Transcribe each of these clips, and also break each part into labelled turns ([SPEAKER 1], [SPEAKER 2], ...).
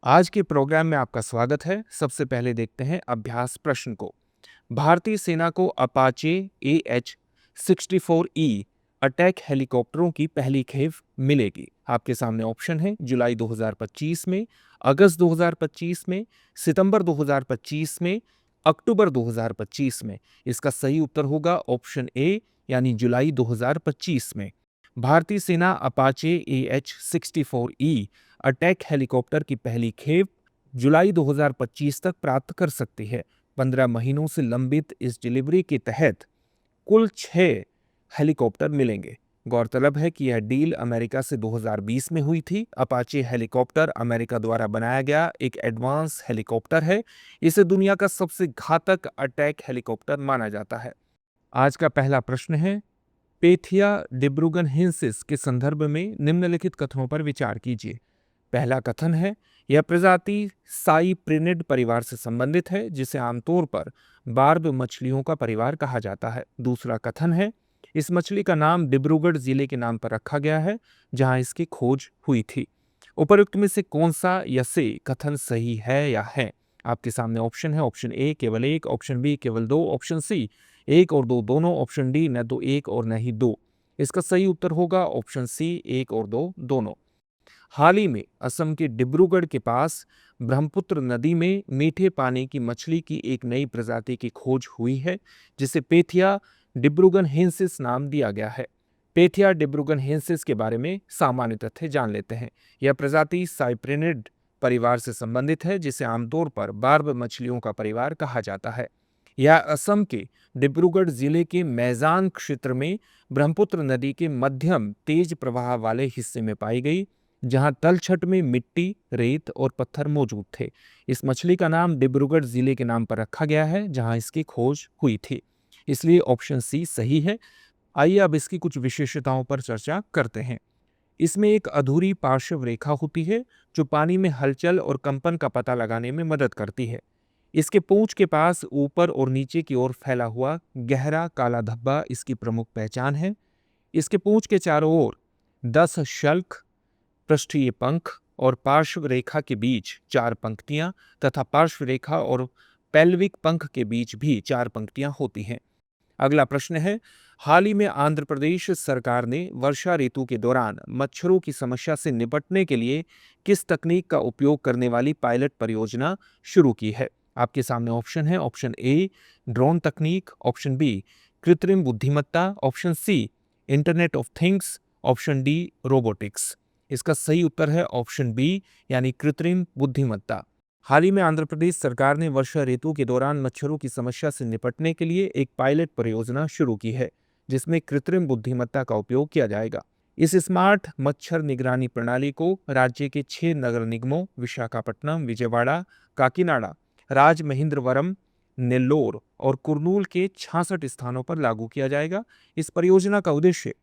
[SPEAKER 1] आज के प्रोग्राम में आपका स्वागत है। सबसे पहले देखते हैं अभ्यास प्रश्न को। भारतीय सेना को अपाचे AH-64E अटैक हेलीकॉप्टरों की पहली खेप मिलेगी। आपके सामने ऑप्शन है जुलाई 2025 में, अगस्त 2025 में, सितंबर 2025 में, अक्टूबर 2025 में। इसका सही उत्तर होगा ऑप्शन ए यानी जुलाई 2025 में। भारतीय सेना अपाचे AH-64E अटैक हेलीकॉप्टर की पहली खेप जुलाई 2025 तक प्राप्त कर सकती है। 15 महीनों से लंबित इस डिलीवरी के तहत कुल 6 हेलीकॉप्टर मिलेंगे। गौरतलब है कि यह डील अमेरिका से 2020 में हुई थी। अपाचे हेलीकॉप्टर अमेरिका द्वारा बनाया गया एक एडवांस हेलीकॉप्टर है। इसे दुनिया का सबसे घातक अटैक हेलीकॉप्टर माना जाता है। आज का पहला प्रश्न है, पेथिया डिब्रूगनहिंसिस के संदर्भ में निम्नलिखित कथनों पर विचार कीजिए। पहला कथन है, यह प्रजाति साइप्रिनिड परिवार से संबंधित है, जिसे आमतौर पर बार्ब मछलियों का परिवार कहा जाता है। दूसरा कथन है, इस मछली का नाम डिब्रूगढ़ जिले के नाम पर रखा गया है, जहां इसकी खोज हुई थी। उपरोक्त में से कौन सा या से कथन सही है या है? आपके सामने ऑप्शन है। ऑप्शन ए केवल एक, ऑप्शन बी केवल दो, ऑप्शन सी एक और दो दोनों, ऑप्शन डी न तो एक और न ही दो। इसका सही उत्तर होगा ऑप्शन सी एक और दो दोनों। हाल ही में असम के डिब्रूगढ़ के पास ब्रह्मपुत्र नदी में मीठे पानी की मछली की एक नई प्रजाति की खोज हुई है, जिसे पेथिया डिब्रूगनहिंसिस नाम दिया गया है। पेथिया डिब्रूगनहिंसिस के बारे में सामान्य तथ्य जान लेते हैं। यह प्रजाति साइप्रिनिड परिवार से संबंधित है, जिसे आमतौर पर बार्ब मछलियों का परिवार कहा जाता है। यह असम के डिब्रूगढ़ जिले के मैजान क्षेत्र में ब्रह्मपुत्र नदी के मध्यम तेज प्रवाह वाले हिस्से में पाई गई, जहां तलछट में मिट्टी, रेत और पत्थर मौजूद थे। इस मछली का नाम डिब्रूगढ़ जिले के नाम पर रखा गया है, जहां इसकी खोज हुई थी। इसलिए ऑप्शन सी सही है। आइए अब इसकी कुछ विशेषताओं पर चर्चा करते हैं। इसमें एक अधूरी पार्श्व रेखा होती है, जो पानी में हलचल और कंपन का पता लगाने में मदद करती है। इसके पूंछ के पास ऊपर और नीचे की ओर फैला हुआ गहरा काला धब्बा इसकी प्रमुख पहचान है। इसके पूंछ के चारों ओर 10 शल्क, पृष्ठीय पंख और पार्श्व रेखा के बीच 4 पंक्तियां तथा पार्श्व रेखा और पेल्विक पंख के बीच भी 4 पंक्तियां होती हैं। अगला प्रश्न है, हाल ही में आंध्र प्रदेश सरकार ने वर्षा ऋतु के दौरान मच्छरों की समस्या से निपटने के लिए किस तकनीक का उपयोग करने वाली पायलट परियोजना शुरू की है? आपके सामने ऑप्शन है। ऑप्शन ए ड्रोन तकनीक, ऑप्शन बी कृत्रिम बुद्धिमत्ता, option C internet of things, option D robotics. इसका सही उत्तर है ऑप्शन बी यानी कृत्रिम बुद्धिमत्ता। हाल ही में आंध्र प्रदेश सरकार ने वर्षा ऋतु के दौरान मच्छरों की समस्या से निपटने के लिए एक पायलट परियोजना शुरू की है, जिसमें कृत्रिम बुद्धिमत्ता का उपयोग किया जाएगा। इस स्मार्ट मच्छर निगरानी प्रणाली को राज्य के 6 नगर निगमों विशाखापट्टनम, विजयवाड़ा, काकीनाडा, राजमहेंद्रवरम, नेल्लोर और कुर्नूल के 66 स्थानों पर लागू किया जाएगा। इस परियोजना का उद्देश्य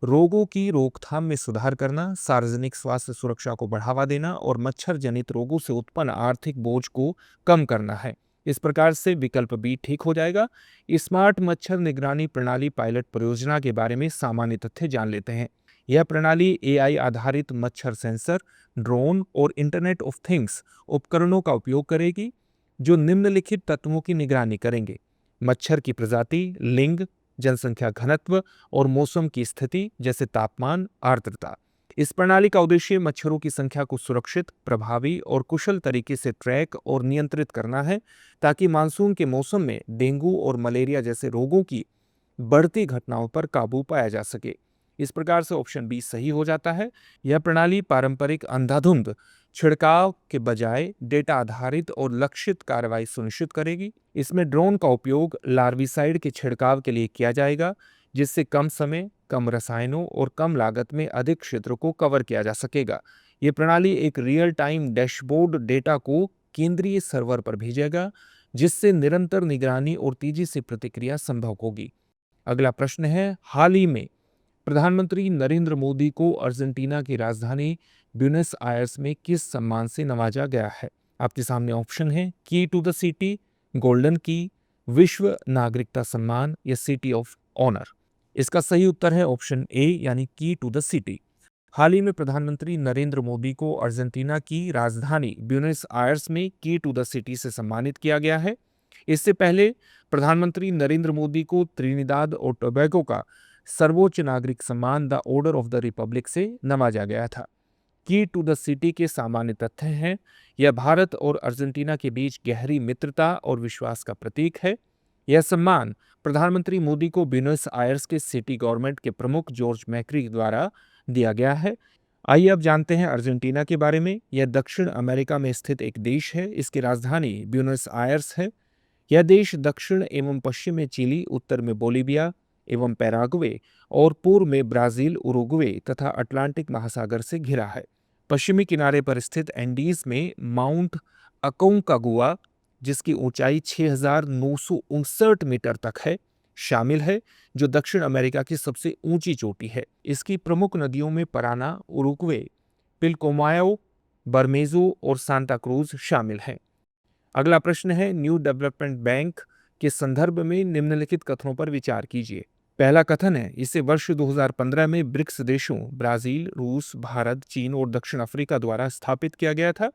[SPEAKER 1] रोगों की रोकथाम में सुधार करना, सार्वजनिक स्वास्थ्य सुरक्षा को बढ़ावा देना और मच्छर जनित रोगों से उत्पन्न आर्थिक बोझ को कम करना है। इस प्रकार से विकल्प बी ठीक हो जाएगा। स्मार्ट मच्छर निगरानी प्रणाली पायलट परियोजना के बारे में सामान्य तथ्य जान लेते हैं। यह प्रणाली एआई आधारित मच्छर सेंसर, ड्रोन और इंटरनेट ऑफ थिंग्स उपकरणों का उपयोग करेगी, जो निम्नलिखित तत्वों की निगरानी करेंगे: मच्छर की प्रजाति, लिंग, जनसंख्या घनत्व और मौसम की स्थिति जैसे तापमान, आर्द्रता। इस प्रणाली का उद्देश्य मच्छरों की संख्या को सुरक्षित, प्रभावी और कुशल तरीके से ट्रैक और नियंत्रित करना है, ताकि मानसून के मौसम में डेंगू और मलेरिया जैसे रोगों की बढ़ती घटनाओं पर काबू पाया जा सके। इस प्रकार से ऑप्शन बी सही हो जाता है। यह प्रणाली पारंपरिक अंधाधुंध छिड़काव के बजाय डेटा आधारित और लक्षित कार्रवाई सुनिश्चित करेगी। इसमें ड्रोन का उपयोग लार्विसाइड के छिड़काव के लिए किया जाएगा, जिससे कम समय, कम रसायनों और कम लागत में अधिक क्षेत्र को कवर किया जा सकेगा। ये प्रणाली एक रियल टाइम डैशबोर्ड डेटा को केंद्रीय सर्वर पर भेजेगा, जिससे निरंतर निगरानी और तेजी से प्रतिक्रिया संभव होगी। अगला प्रश्न है, हाल ही में प्रधानमंत्री नरेंद्र मोदी को अर्जेंटीना की राजधानी ब्यूनस आयर्स में किस सम्मान से नवाजा गया है? आपके सामने ऑप्शन है की टू द सिटी, गोल्डन की, विश्व नागरिकता सम्मान या सिटी ऑफ ऑनर। इसका सही उत्तर है ऑप्शन ए यानी की टू द सिटी। हाल ही में प्रधानमंत्री नरेंद्र मोदी को अर्जेंटीना की राजधानी ब्यूनस आयर्स में की टू द सिटी से सम्मानित किया गया है। इससे पहले प्रधानमंत्री नरेंद्र मोदी को त्रिनिदाद और टोबैगो का सर्वोच्च नागरिक सम्मान the order of the Republic से नवाजा गया था। की टू द सिटी के सामान्य तथ्य हैं। यह भारत और अर्जेंटीना के बीच गहरी मित्रता और विश्वास का प्रतीक है। यह सम्मान प्रधानमंत्री मोदी को ब्यूनस आयर्स के सिटी गवर्नमेंट के प्रमुख जॉर्ज मैक्री द्वारा दिया गया है। आइए अब जानते हैं अर्जेंटीना के बारे में। यह दक्षिण अमेरिका में स्थित एक देश है। इसकी राजधानी ब्यूनस आयर्स है। यह देश दक्षिण एवं पश्चिम में चिली, उत्तर में बोलीविया एवं पैराग्वे और पूर्व में ब्राजील, उरुग्वे तथा अटलांटिक महासागर से घिरा है। पश्चिमी किनारे पर स्थित एंडीज में माउंट अकोंकागुआ, जिसकी ऊंचाई 6,959 मीटर तक है, शामिल है, जो दक्षिण अमेरिका की सबसे ऊंची चोटी है। इसकी प्रमुख नदियों में पराना, उरुग्वे, पिलकोमायो, बरमेजो और सांता क्रूज शामिल हैं। अगला प्रश्न है, न्यू डेवलपमेंट बैंक के संदर्भ में निम्नलिखित कथनों पर विचार कीजिए। पहला कथन है, इसे वर्ष 2015 में ब्रिक्स देशों ब्राजील, रूस, भारत, चीन और दक्षिण अफ्रीका द्वारा स्थापित किया गया था।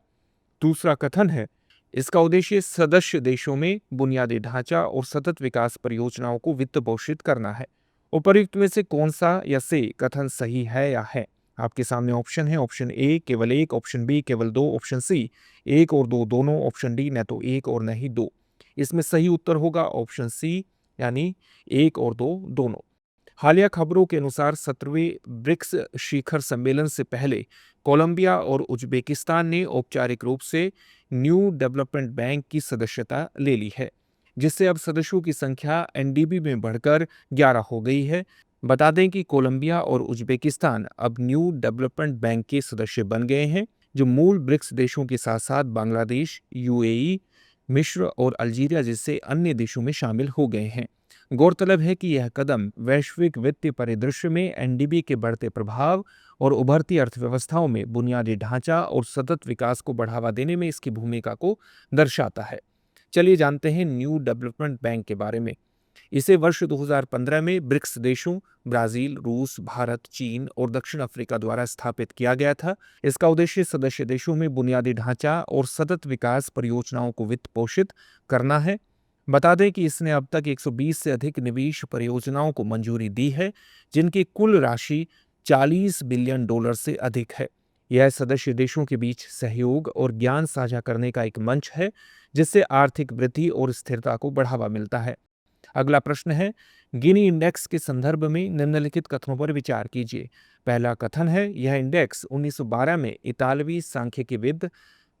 [SPEAKER 1] दूसरा कथन है, इसका उद्देश्य सदस्य देशों में बुनियादी ढांचा और सतत विकास परियोजनाओं को वित्त पोषित करना है। उपर्युक्त में से कौन सा या से कथन सही है या है? आपके सामने ऑप्शन है। ऑप्शन ए केवल एक, ऑप्शन बी केवल दो, ऑप्शन सी एक और दो दोनों, ऑप्शन डी न तो एक और न ही दो। इसमें सही उत्तर होगा ऑप्शन सी, यानी एक और दो दोनों। हालिया खबरों के अनुसार 17वें ब्रिक्स शिखर सम्मेलन से पहले कोलंबिया और उज्बेकिस्तान ने औपचारिक रूप से न्यू डेवलपमेंट बैंक की सदस्यता ले ली है, जिससे अब सदस्यों की संख्या एनडीबी में बढ़कर 11 हो गई है। बता दें कि कोलंबिया और उज्बेकिस्तान अब न्यू डेवलपमेंट बैंक के सदस्य बन गए हैं, जो मूल ब्रिक्स देशों के साथ साथ बांग्लादेश, यूएई, मिस्र और अल्जीरिया जैसे अन्य देशों में शामिल हो गए हैं। गौरतलब है कि यह कदम वैश्विक वित्तीय परिदृश्य में एनडीबी के बढ़ते प्रभाव और उभरती अर्थव्यवस्थाओं में बुनियादी ढांचा और सतत विकास को बढ़ावा देने में इसकी भूमिका को दर्शाता है। चलिए जानते हैं न्यू डेवलपमेंट बैंक के बारे में। इसे वर्ष 2015 में ब्रिक्स देशों ब्राजील, रूस, भारत, चीन और दक्षिण अफ्रीका द्वारा स्थापित किया गया था। इसका उद्देश्य सदस्य देशों में बुनियादी ढांचा और सतत विकास परियोजनाओं को वित्त पोषित करना है। बता दें कि इसने अब तक 120 से अधिक निवेश परियोजनाओं को मंजूरी दी है, जिनकी कुल राशि $40 बिलियन से अधिक है। यह सदस्य देशों के बीच सहयोग और ज्ञान साझा करने का एक मंच है, जिससे आर्थिक वृद्धि और स्थिरता को बढ़ावा मिलता है। अगला प्रश्न है, गिनी इंडेक्स के संदर्भ में निम्नलिखित कथनों पर विचार कीजिए। पहला कथन है, यह इंडेक्स 1912 में इतालवी सांख्यिकीविद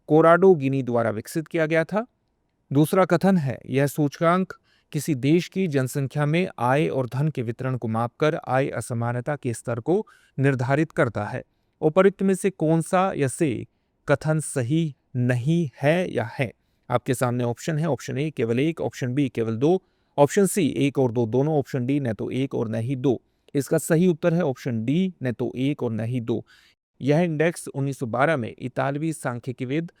[SPEAKER 1] कोराडो गिनी द्वारा विकसित किया गया था। दूसरा कथन है, यह सूचकांक किसी देश की जनसंख्या में आय और धन के वितरण को मापकर आय असमानता के स्तर को निर्धारित करता है। उपर्युक्त में से कौन सा या से कथन सही नहीं है या है? आपके सामने ऑप्शन है। ऑप्शन ए केवल एक, ऑप्शन बी केवल दो, ऑप्शन सी एक और दो दोनों, ऑप्शन डी न तो एक और न ही दो। इसका सही उत्तर है ऑप्शन डी, न तो एक और न ही दो। यह इंडेक्स 1912 में इतालवी सांख्यिकीविद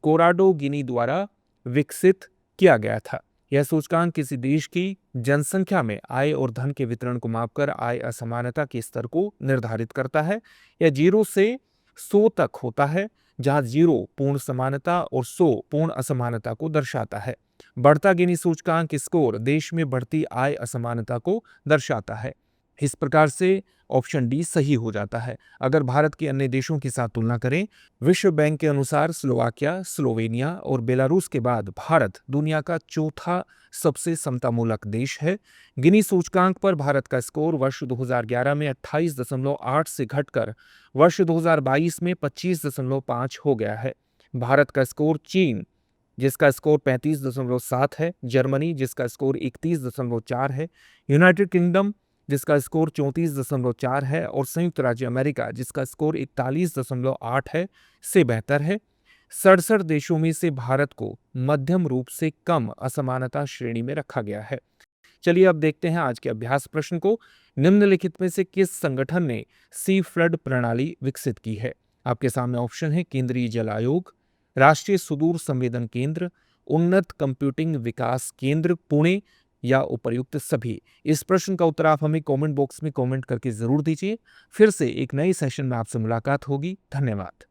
[SPEAKER 1] कोराडो गिनी द्वारा विकसित किया गया था। यह सूचकांक किसी देश की जनसंख्या में आय और धन के वितरण को मापकर आय असमानता के स्तर को निर्धारित करता है। यह 0 से 100 तक होता है, जहां 0 पूर्ण समानता और 100 पूर्ण असमानता को दर्शाता है। बढ़ता गिनी सूचकांक स्कोर देश में बढ़ती आय असमानता को दर्शाता है। इस प्रकार से ऑप्शन डी सही हो जाता है। अगर भारत के अन्य देशों के साथ तुलना करें, विश्व बैंक के अनुसार स्लोवाकिया, स्लोवेनिया और बेलारूस के बाद भारत दुनिया का चौथा सबसे समतामूलक देश है। गिनी सूचकांक पर भारत का स्कोर वर्ष 2011 में 28.8 से घटकर वर्ष 2022 में 25.5 हो गया है। भारत का स्कोर चीन, जिसका स्कोर 35.7 है, जर्मनी जिसका स्कोर 31.4 है, यूनाइटेड किंगडम जिसका स्कोर 34.4 है और संयुक्त राज्य अमेरिका जिसका स्कोर 41.8 है से बेहतर है। 67 देशों में से भारत को मध्यम रूप से कम असमानता श्रेणी में रखा गया है। चलिए अब देखते हैं आज के अभ्यास प्रश्न को। निम्नलिखित में से किस संगठन ने सी फ्लड प्रणाली विकसित की है? आपके सामने ऑप्शन है, केंद्रीय जल आयोग, राष्ट्रीय सुदूर संवेदन केंद्र, उन्नत कंप्यूटिंग विकास केंद्र पुणे या उपर्युक्त सभी? इस प्रश्न का उत्तर आप हमें कमेंट बॉक्स में कमेंट करके जरूर दीजिए। फिर से एक नए सेशन में आपसे मुलाकात होगी। धन्यवाद।